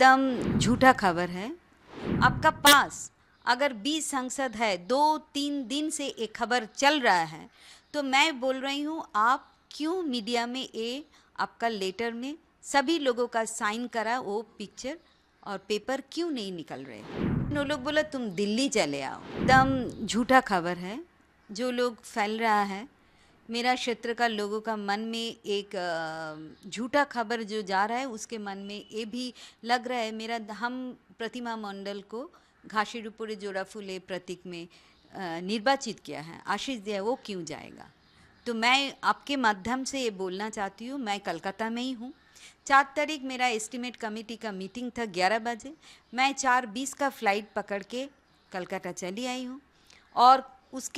एकदम झूठा खबर है। आपका पास अगर 20 सांसद है, 2-3 दिन से ये खबर चल रहा है, तो मैं बोल रही हूँ आप क्यों मीडिया में ये आपका लेटर में सभी लोगों का साइन करा वो पिक्चर और पेपर क्यों नहीं निकल रहे? वो लोग बोला तुम दिल्ली चले आओ। एकदम झूठा खबर है जो लोग फैल रहा है। मेरा क्षेत्र का लोगों का मन में एक झूठा खबर जो जा रहा है उसके मन में ये भी लग रहा है मेरा हम प्रतिमा मंडल को घासीडुपुरे जोड़ाफुले प्रतीक में निर्वाचित किया है, आशीष दिया, वो क्यों जाएगा? तो मैं आपके माध्यम से ये बोलना चाहती हूँ, मैं कलकत्ता में ही हूँ। 4 तारीख मेरा एस्टीमेट कमेटी का मीटिंग था 11 बजे। मैं 4:20 का फ़्लाइट पकड़ के कलकत्ता चली आई हूँ और उस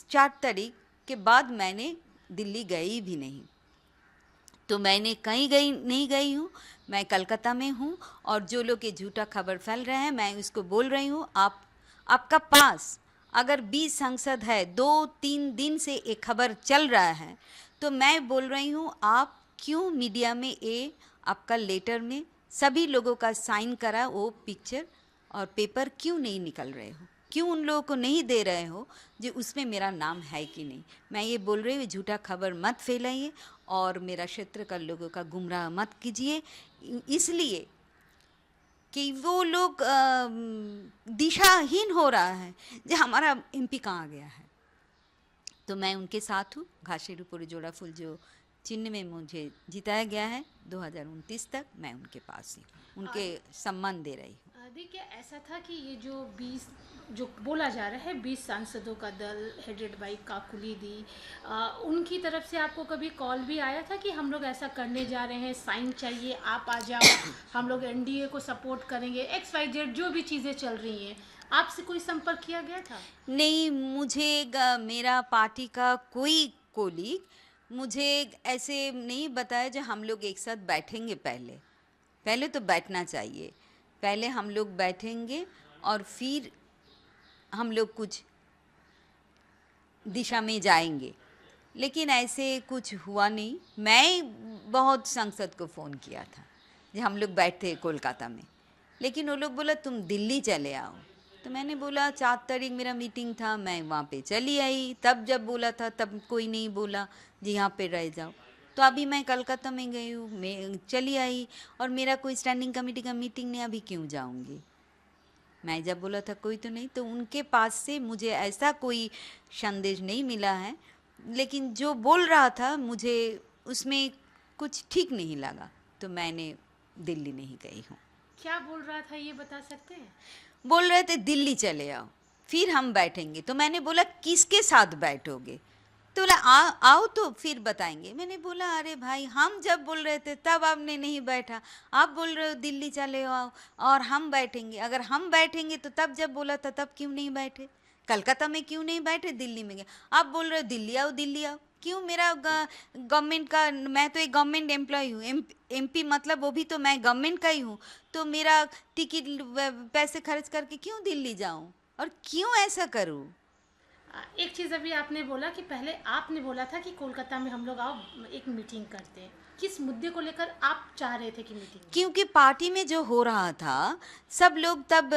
4 तारीख के बाद मैंने दिल्ली गई भी नहीं। तो मैंने कहीं नहीं गई हूँ, मैं कलकत्ता में हूँ और जो लोग ये झूठा खबर फैल रहे हैं मैं उसको बोल रही हूँ आपका पास अगर 20 सांसद है, 2-3 दिन से ये खबर चल रहा है, तो मैं बोल रही हूँ आप क्यों मीडिया में ये आपका लेटर में सभी लोगों का साइन करा वो पिक्चर और पेपर क्यों नहीं निकल रहे हो? क्यों उन लोगों को नहीं दे रहे हो जो उसमें मेरा नाम है कि नहीं? मैं ये बोल रही हूँ झूठा खबर मत फैलाइए और मेरा क्षेत्र का लोगों का गुमराह मत कीजिए, इसलिए कि वो लोग दिशाहीन हो रहा है जो हमारा एमपी कहाँ गया है। तो मैं उनके साथ हूँ। घासीडुपुरे जोड़ाफुल जो चिन्ह में मुझे जिताया गया है 2029 तक, मैं उनके पास ही उनके सम्मान दे रही हूँ। देखिए, ऐसा था कि ये जो 20 जो बोला जा रहा है 20 सांसदों का दल हेडेड बाई काकुली दी, उनकी तरफ से आपको कभी कॉल भी आया था कि हम लोग ऐसा करने जा रहे हैं, साइन चाहिए, आप आ जाओ, हम लोग एनडीए को सपोर्ट करेंगे, XYZ जो भी चीज़ें चल रही हैं, आपसे कोई संपर्क किया गया था? नहीं, मुझे मेरा पार्टी का कोई कोलीग मुझे ऐसे नहीं बताया जो हम लोग एक साथ बैठेंगे। पहले तो बैठना चाहिए, पहले हम लोग बैठेंगे और फिर हम लोग कुछ दिशा में जाएंगे, लेकिन ऐसे कुछ हुआ नहीं। मैं बहुत सांसद को फ़ोन किया था जब हम लोग बैठे कोलकाता में, लेकिन वो लोग बोला तुम दिल्ली चले आओ। तो मैंने बोला 4 तारीख मेरा मीटिंग था, मैं वहाँ पे चली आई। तब जब बोला था तब कोई नहीं बोला जी यहाँ पे रह जाओ। तो अभी मैं कलकत्ता में गई हूँ, मैं चली आई और मेरा कोई स्टैंडिंग कमेटी का मीटिंग नहीं, अभी क्यों जाऊँगी? मैं जब बोला था कोई तो नहीं, तो उनके पास से मुझे ऐसा कोई संदेश नहीं मिला है, लेकिन जो बोल रहा था मुझे उसमें कुछ ठीक नहीं लगा, तो मैंने दिल्ली नहीं गई हूँ। क्या बोल रहा था ये बता सकते हैं? बोल रहे थे दिल्ली चले आओ फिर हम बैठेंगे। तो मैंने बोला किसके साथ बैठोगे? तो बोला आओ तो फिर बताएंगे। मैंने बोला अरे भाई, हम जब बोल रहे थे तब आपने नहीं बैठा, आप बोल रहे हो दिल्ली चले आओ और हम बैठेंगे। अगर हम बैठेंगे तो तब जब बोला था तब क्यों नहीं बैठे? कलकत्ता में क्यों नहीं बैठे? दिल्ली में गए। आप बोल रहे हो दिल्ली आओ। क्यों? मेरा गवर्नमेंट का, मैं तो एक गवर्नमेंट एम्प्लॉय हूँ, एमपी मतलब वो भी तो मैं गवर्नमेंट का ही हूँ। तो मेरा टिकट पैसे खर्च करके क्यों दिल्ली जाऊँ और क्यों ऐसा करूँ? एक चीज़ अभी आपने बोला कि पहले आपने बोला था कि कोलकाता में हम लोग आओ, एक मीटिंग करते हैं। किस मुद्दे को लेकर आप चाह रहे थे कि मीटिंग हो? क्योंकि पार्टी में जो हो रहा था, सब लोग तब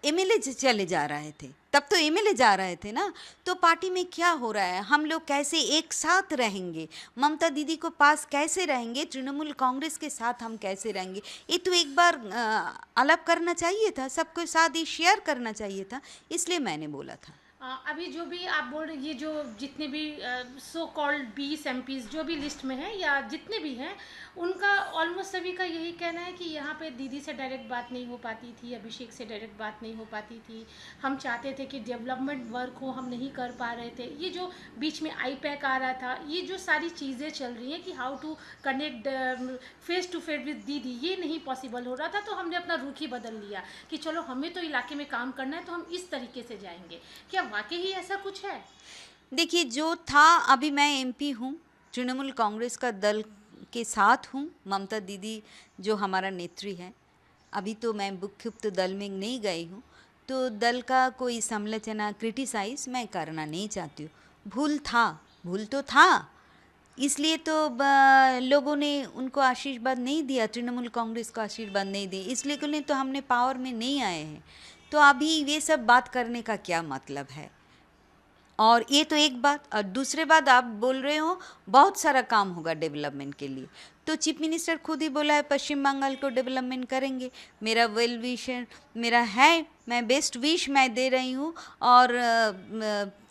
एमएलए चले जा रहे थे, तब तो एमएलए जा रहे थे ना। तो पार्टी में क्या हो रहा है, हम लोग कैसे एक साथ रहेंगे, ममता दीदी को पास कैसे रहेंगे, तृणमूल कांग्रेस के साथ हम कैसे रहेंगे, ये तो एक बार अलग करना चाहिए था, सबके साथ ही शेयर करना चाहिए था, इसलिए मैंने बोला था। अभी जो भी आप बोल रहे, ये जो जितने भी सो कॉल्ड 20 MPs जो भी लिस्ट में हैं या जितने भी हैं, उनका ऑलमोस्ट सभी का यही कहना है कि यहाँ पे दीदी से डायरेक्ट बात नहीं हो पाती थी, अभिषेक से डायरेक्ट बात नहीं हो पाती थी। हम चाहते थे कि डेवलपमेंट वर्क हो, हम नहीं कर पा रहे थे। ये जो बीच में IPAC आ रहा था, ये जो सारी चीज़ें चल रही हैं कि how to connect face to face with दीदी, ये नहीं पॉसिबल हो रहा था। तो हमने अपना रुख ही बदल लिया कि चलो हमें तो इलाके में काम करना है, तो हम इस तरीके से जाएंगे। क्या वाकई ही ऐसा कुछ है? देखिए जो था, अभी मैं एमपी हूँ, तृणमूल कांग्रेस का दल के साथ हूँ, ममता दीदी जो हमारा नेत्री है। अभी तो मैं मुख्युक्त दल में नहीं गई हूँ, तो दल का कोई समालोचना क्रिटिसाइज मैं करना नहीं चाहती हूँ। भूल तो था, इसलिए तो लोगों ने उनको आशीर्वाद नहीं दिया, तृणमूल कांग्रेस को आशीर्वाद नहीं दिया, इसलिए क्यों तो हमने पावर में नहीं आए हैं। तो अभी ये सब बात करने का क्या मतलब है? और ये तो एक बात, और दूसरे बात आप बोल रहे हो बहुत सारा काम होगा डेवलपमेंट के लिए, तो चीफ मिनिस्टर खुद ही बोला है पश्चिम बंगाल को डेवलपमेंट करेंगे। मेरा वेल विशर मेरा है, मैं बेस्ट विश मैं दे रही हूँ, और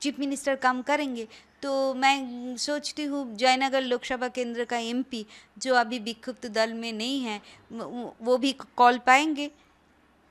चीफ मिनिस्टर काम करेंगे। तो मैं सोचती हूँ जयनगर लोकसभा केंद्र का एमपी जो अभी विक्षुब्ध दल में नहीं है, वो भी कॉल पाएंगे,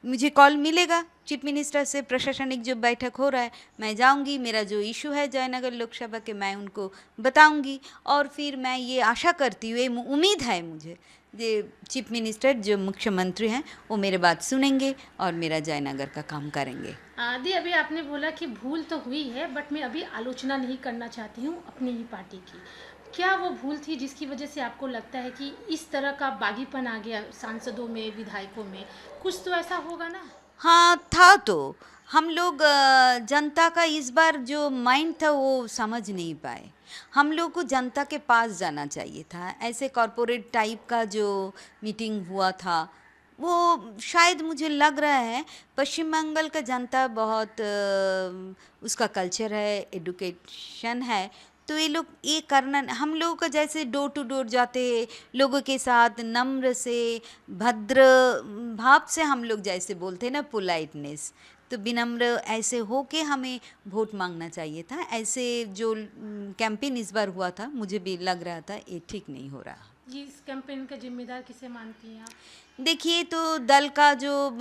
मुझे कॉल मिलेगा चीफ मिनिस्टर से, प्रशासनिक जो बैठक हो रहा है मैं जाऊंगी, मेरा जो इशू है जयनगर लोकसभा के मैं उनको बताऊंगी, और फिर मैं ये आशा करती हूँ, ये उम्मीद है मुझे, ये चीफ मिनिस्टर जो मुख्यमंत्री हैं वो मेरे बात सुनेंगे और मेरा जयनगर का काम करेंगे। दी, अभी आपने बोला कि भूल तो हुई है, बट मैं अभी आलोचना नहीं करना चाहती हूँ अपनी ही पार्टी की। क्या वो भूल थी जिसकी वजह से आपको लगता है कि इस तरह का बागीपन आ गया सांसदों में, विधायकों में? कुछ तो ऐसा होगा ना? हाँ था, तो हम लोग जनता का इस बार जो माइंड था वो समझ नहीं पाए। हम लोग को जनता के पास जाना चाहिए था। ऐसे कॉरपोरेट टाइप का जो मीटिंग हुआ था वो शायद मुझे लग रहा है पश्चिम बंगाल का जनता बहुत उसका कल्चर है, एडुकेशन है, तो ये लोग ये करना, हम लोगों का जैसे डोर टू डोर जाते लोगों के साथ नम्र से, भद्र भाव से हम लोग जैसे बोलते हैं ना, पोलाइटनेस, तो विनम्र ऐसे हो के हमें वोट मांगना चाहिए था। ऐसे जो कैंपेन इस बार हुआ था मुझे भी लग रहा था ये ठीक नहीं हो रहा। जी, इस कैंपेन का जिम्मेदार किसे मानती हैं आप? देखिए, तो दल का जो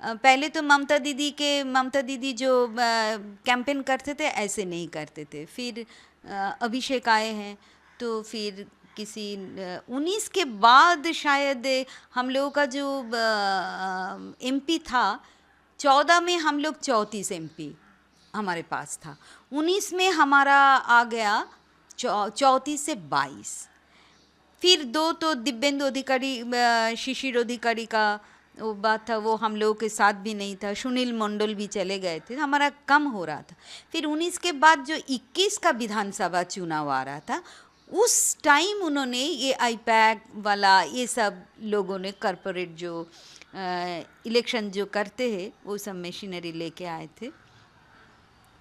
पहले तो ममता दीदी जो कैंपेन करते थे ऐसे नहीं करते थे, फिर अभिषेक आए हैं, तो फिर किसी 19 के बाद शायद हम लोगों का जो एमपी था, 14 में हम लोग 34 एमपी हमारे पास था, 19 में हमारा आ गया 34 से 22, फिर 2 तो दिव्येंदु अधिकारी, शिशिर अधिकारी का वो बात था, वो हम लोगों के साथ भी नहीं था, सुनील मंडल भी चले गए थे, हमारा कम हो रहा था। फिर 19 के बाद जो 21 का विधानसभा चुनाव आ रहा था, उस टाइम उन्होंने ये आईपैक वाला ये सब लोगों ने कॉरपोरेट जो इलेक्शन जो करते हैं वो सब मशीनरी लेके आए थे,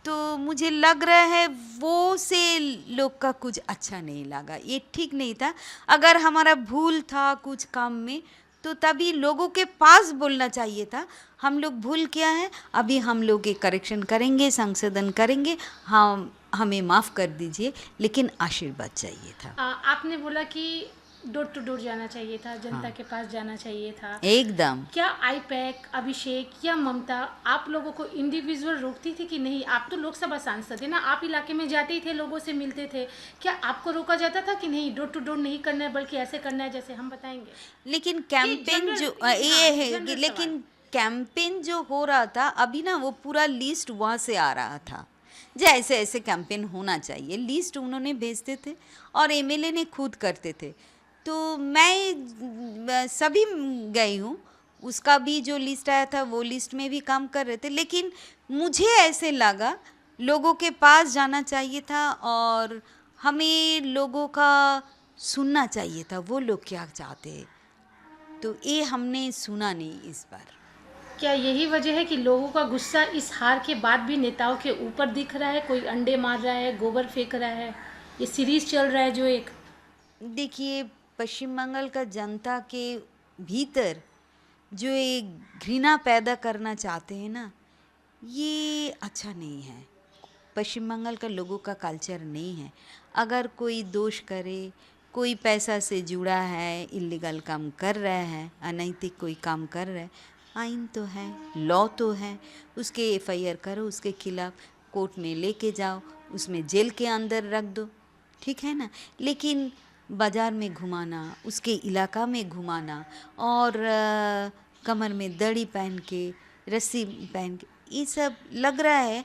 तो मुझे लग रहा है वो से लोग का कुछ अच्छा नहीं लगा, ये ठीक नहीं था। अगर हमारा भूल था कुछ काम में तो तभी लोगों के पास बोलना चाहिए था, हम लोग भूल किया है, अभी हम लोग ये करेक्शन करेंगे, संशोधन करेंगे, हम हमें माफ़ कर दीजिए, लेकिन आशीर्वाद चाहिए था। आपने बोला कि डोर टू डोर जाना चाहिए था, जनता के पास जाना चाहिए था, एकदम। क्या आईपैक, अभिषेक या ममता आप लोगों को इंडिविजुअल रोकती थी कि नहीं? आप तो लोकसभा सांसद है ना, आप इलाके में जाते ही थे, लोगों से मिलते थे, क्या आपको रोका जाता था कि नहीं डोर टू डोर नहीं करना है बल्कि ऐसे करना है जैसे हम बताएंगे? लेकिन कैंपेन जो ये है, लेकिन कैंपेन जो हो रहा था अभी ना, वो पूरा लिस्ट वहाँ से आ रहा था, जो ऐसे ऐसे कैंपेन होना चाहिए, लिस्ट उन्होंने भेजते थे और एमएलए ने खुद करते थे, तो मैं सभी गई हूँ, उसका भी जो लिस्ट आया था वो लिस्ट में भी काम कर रहे थे, लेकिन मुझे ऐसे लगा लोगों के पास जाना चाहिए था और हमें लोगों का सुनना चाहिए था, वो लोग क्या चाहते हैं, तो ये हमने सुना नहीं इस बार। क्या यही वजह है कि लोगों का गुस्सा इस हार के बाद भी नेताओं के ऊपर दिख रहा है? कोई अंडे मार रहा है, गोबर फेंक रहा है, ये सीरीज चल रहा है जो एक? देखिए, पश्चिम बंगाल का जनता के भीतर जो एक घृणा पैदा करना चाहते हैं ना, ये अच्छा नहीं है, पश्चिम बंगाल का लोगों का कल्चर नहीं है। अगर कोई दोष करे, कोई पैसा से जुड़ा है, इलीगल काम कर रहा है, अनैतिक कोई काम कर रहा है, आइन तो है, लॉ तो है, उसके एफआईआर करो, उसके खिलाफ कोर्ट में लेके जाओ, उसमें जेल के अंदर रख दो, ठीक है ना। लेकिन बाज़ार में घुमाना, उसके इलाका में घुमाना और कमर में दड़ी पहन के, रस्सी पहन के, ये सब लग रहा है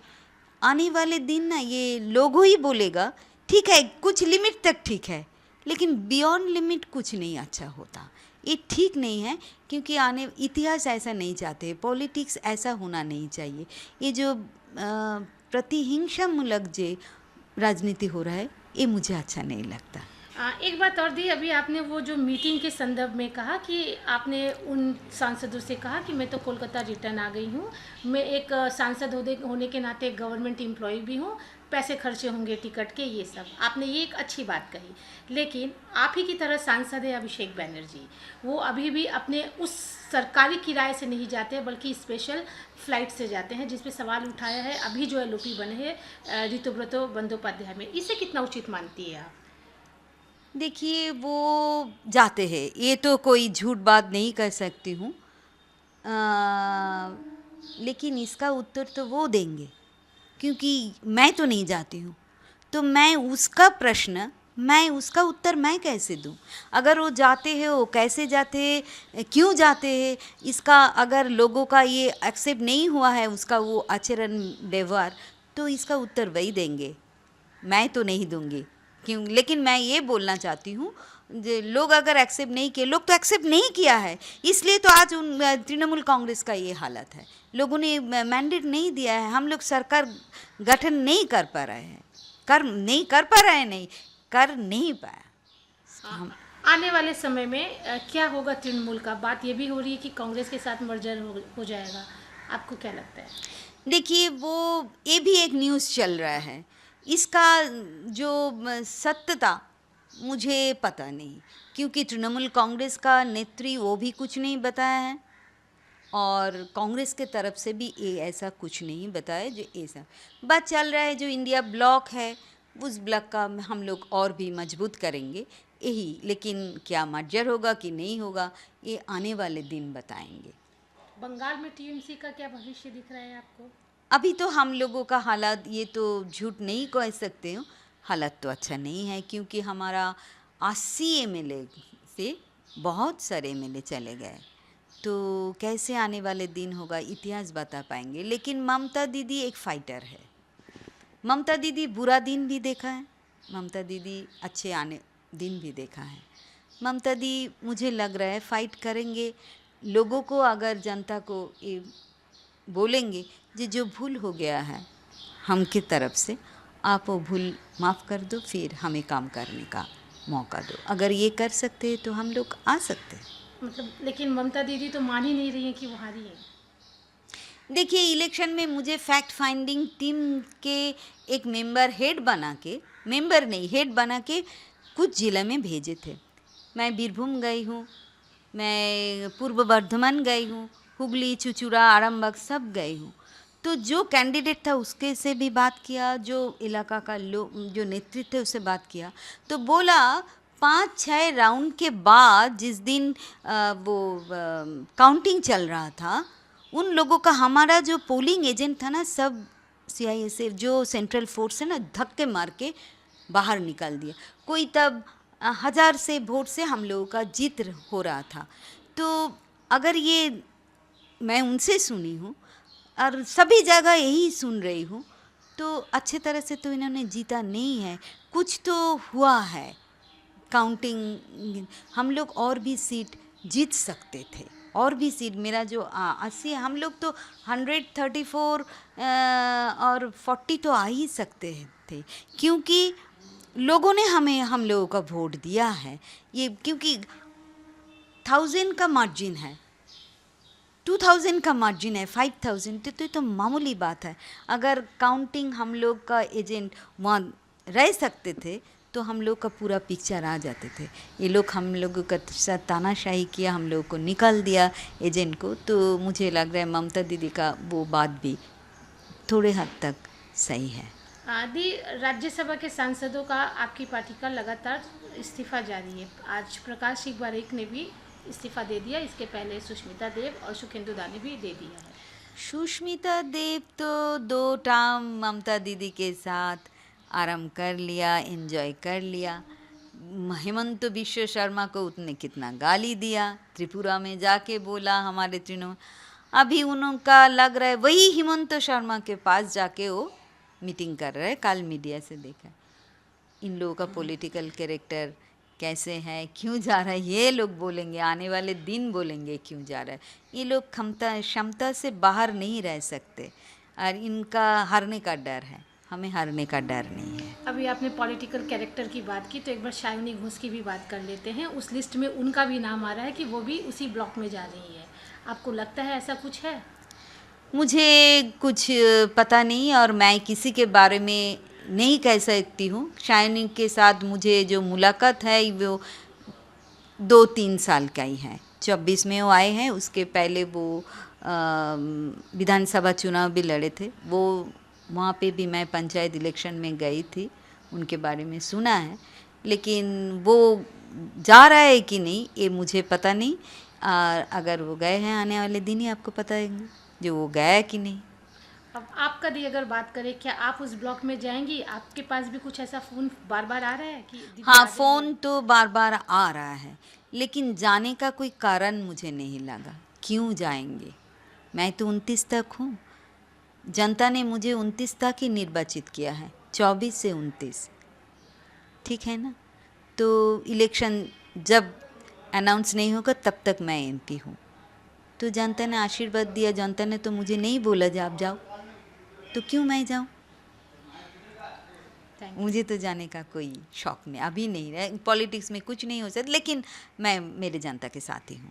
आने वाले दिन ना ये लोगों ही बोलेगा, ठीक है कुछ लिमिट तक ठीक है, लेकिन बियॉन्ड लिमिट कुछ नहीं अच्छा होता, ये ठीक नहीं है, क्योंकि आने इतिहास ऐसा नहीं चाहते, पॉलिटिक्स ऐसा होना नहीं चाहिए। ये जो प्रतिहिंसामूलक जो राजनीति हो रहा है ये मुझे अच्छा नहीं लगता। एक बात और दी, अभी आपने वो जो मीटिंग के संदर्भ में कहा कि आपने उन सांसदों से कहा कि मैं तो कोलकाता रिटर्न आ गई हूँ, मैं एक सांसद होने के नाते एक गवर्नमेंट एम्प्लॉय भी हूँ, पैसे खर्चे होंगे टिकट के, ये सब आपने ये एक अच्छी बात कही। लेकिन आप ही की तरह सांसद है अभिषेक बनर्जी, वो अभी भी अपने उस सरकारी किराए से नहीं जाते बल्कि स्पेशल फ्लाइट से जाते हैं, जिस पे सवाल उठाया है अभी जो एलओपी बने हैं ऋतुव्रतो बंदोपाध्याय में। इसे कितना उचित मानती है आप? देखिए वो जाते हैं, ये तो कोई झूठ बात नहीं कर सकती हूँ। लेकिन इसका उत्तर तो वो देंगे, क्योंकि मैं तो नहीं जाती हूँ। तो मैं उसका उत्तर मैं कैसे दूँ? अगर वो जाते हैं, वो कैसे जाते हैं, क्यों जाते हैं, इसका अगर लोगों का ये एक्सेप्ट नहीं हुआ है उसका वो आचरण व्यवहार, तो इसका उत्तर वही देंगे, मैं तो नहीं दूंगी। क्यों? लेकिन मैं ये बोलना चाहती हूँ, लोग अगर एक्सेप्ट नहीं किए, लोग तो एक्सेप्ट नहीं किया है, इसलिए तो आज उन तृणमूल कांग्रेस का ये हालत है। लोगों ने मैंडेट नहीं दिया है, हम लोग सरकार गठन नहीं कर पा रहे हैं, नहीं कर नहीं पाया हम। आने वाले समय में क्या होगा तृणमूल का? बात ये भी हो रही है कि कांग्रेस के साथ मर्जर हो जाएगा, आपको क्या लगता है? देखिए वो ये भी एक न्यूज़ चल रहा है, इसका जो सत्यता मुझे पता नहीं, क्योंकि तृणमूल कांग्रेस का नेत्री वो भी कुछ नहीं बताया है और कांग्रेस के तरफ से भी ये ऐसा कुछ नहीं बताया। जो ऐसा बात चल रहा है, जो इंडिया ब्लॉक है उस ब्लॉक का हम लोग और भी मजबूत करेंगे यही, लेकिन क्या मर्जर होगा कि नहीं होगा ये आने वाले दिन बताएंगे। बंगाल में टीएमसी का क्या भविष्य दिख रहा है आपको? अभी तो हम लोगों का हालात, ये तो झूठ नहीं कह सकते हो, हालत तो अच्छा नहीं है, क्योंकि हमारा 80 एमएलए से बहुत सारे एमएलए चले गए, तो कैसे आने वाले दिन होगा इतिहास बता पाएंगे। लेकिन ममता दीदी एक फाइटर है, ममता दीदी बुरा दिन भी देखा है, ममता दीदी अच्छे आने दिन भी देखा है। ममता दी मुझे लग रहा है फाइट करेंगे, लोगों को अगर जनता को ये बोलेंगे जो भूल हो गया है हम की तरफ से, आप वो भूल माफ़ कर दो, फिर हमें काम करने का मौका दो। अगर ये कर सकते हैं तो हम लोग आ सकते हैं। मतलब लेकिन ममता दीदी तो मान ही नहीं रही है कि वो हारी है। देखिए इलेक्शन में मुझे फैक्ट फाइंडिंग टीम के एक हेड बना के कुछ ज़िले में भेजे थे। मैं बीरभूम गई हूँ, मैं पूर्व बर्धमान गई हूँ, हुगली, चुचुड़ा, आरामबाग सब गई हूँ। तो जो कैंडिडेट था उसके से भी बात किया, जो इलाका का जो नेतृत्व है उससे बात किया, तो बोला 5-6 राउंड के बाद जिस दिन वो काउंटिंग चल रहा था, उन लोगों का, हमारा जो पोलिंग एजेंट था ना, सब सीआईएसएफ जो सेंट्रल फोर्स है ना, धक्के मार के बाहर निकाल दिया। कोई तब 1000 से वोट से हम लोगों का जीत हो रहा था। तो अगर ये मैं उनसे सुनी हूँ और सभी जगह यही सुन रही हूँ, तो अच्छे तरह से तो इन्होंने जीता नहीं है, कुछ तो हुआ है काउंटिंग। हम लोग और भी सीट जीत सकते थे, और भी सीट, मेरा जो 80 हम लोग तो 134 और 40 तो आ ही सकते थे, क्योंकि लोगों ने हम लोगों का वोट दिया है। ये क्योंकि 1000 का मार्जिन है, 2000 का मार्जिन है, 5000, तो मामूली बात है। अगर काउंटिंग हम लोग का एजेंट वहाँ रह सकते थे तो हम लोग का पूरा पिक्चर आ जाते थे। ये लोग हम लोगों का साथ तानाशाही किया, हम लोग को निकाल दिया एजेंट को। तो मुझे लग रहा है ममता दीदी का वो बात भी थोड़े हद तक सही है। आदि राज्यसभा के सांसदों का आपकी पार्टी का लगातार इस्तीफा जारी है। आज प्रकाश सिंह बारिक ने भी इस्तीफा दे दिया, इसके पहले सुष्मिता देव और सुखेंदु दा ने भी दे दिया है। सुष्मिता देव तो 2 टर्म ममता दीदी के साथ आराम कर लिया, एंजॉय कर लिया। हेमंत बिश्व शर्मा को उसने कितना गाली दिया, त्रिपुरा में जाके बोला हमारे तृणमूल, अभी उनका लग रहा है वही हेमंत शर्मा के पास जाके वो मीटिंग कर रहे हैं। कल मीडिया से देखा, इन लोगों का पॉलिटिकल कैरेक्टर कैसे है, क्यों जा रहा है, ये लोग बोलेंगे, आने वाले दिन बोलेंगे क्यों जा रहा है। ये लोग क्षमता से बाहर नहीं रह सकते और इनका हारने का डर है, हमें हारने का डर नहीं है। अभी आपने पॉलिटिकल कैरेक्टर की बात की, तो एक बार शालिनी घोष की भी बात कर लेते हैं। उस लिस्ट में उनका भी नाम आ रहा है कि वो भी उसी ब्लॉक में जा रही है। आपको लगता है ऐसा कुछ है? मुझे कुछ पता नहीं और मैं किसी के बारे में नहीं कह सकती हूँ। शाइनी के साथ मुझे जो मुलाकात है वो 2-3 साल का ही है। 24 में वो आए हैं, उसके पहले वो विधानसभा चुनाव भी लड़े थे। वो वहाँ पे भी मैं पंचायत इलेक्शन में गई थी, उनके बारे में सुना है, लेकिन वो जा रहा है कि नहीं ये मुझे पता नहीं। अगर वो गए हैं आने वाले दिन ही आपको पता है जो वो गया है कि नहीं। अब आपका दी अगर बात करें, क्या आप उस ब्लॉक में जाएंगी? आपके पास भी कुछ ऐसा फ़ोन बार बार आ रहा है कि दीदी हाँ, आ जाइए? फ़ोन तो बार बार आ रहा है, लेकिन जाने का कोई कारण मुझे नहीं लगा। क्यों जाएंगे? मैं तो 29 तक हूँ। जनता ने मुझे 29 तक ही निर्वाचित किया है, 24 से 29, ठीक है ना। तो इलेक्शन जब अनाउंस नहीं होगा तब तक मैं एमपी हूँ। तो जनता ने आशीर्वाद दिया, जनता ने तो मुझे नहीं बोला जा आप जाओ, तो क्यों मैं जाऊँ। थैंक मुझे तो जाने का कोई शौक नहीं, अभी नहीं है। पॉलिटिक्स में कुछ नहीं हो सकता, लेकिन मैं मेरे जनता के साथ ही हूँ।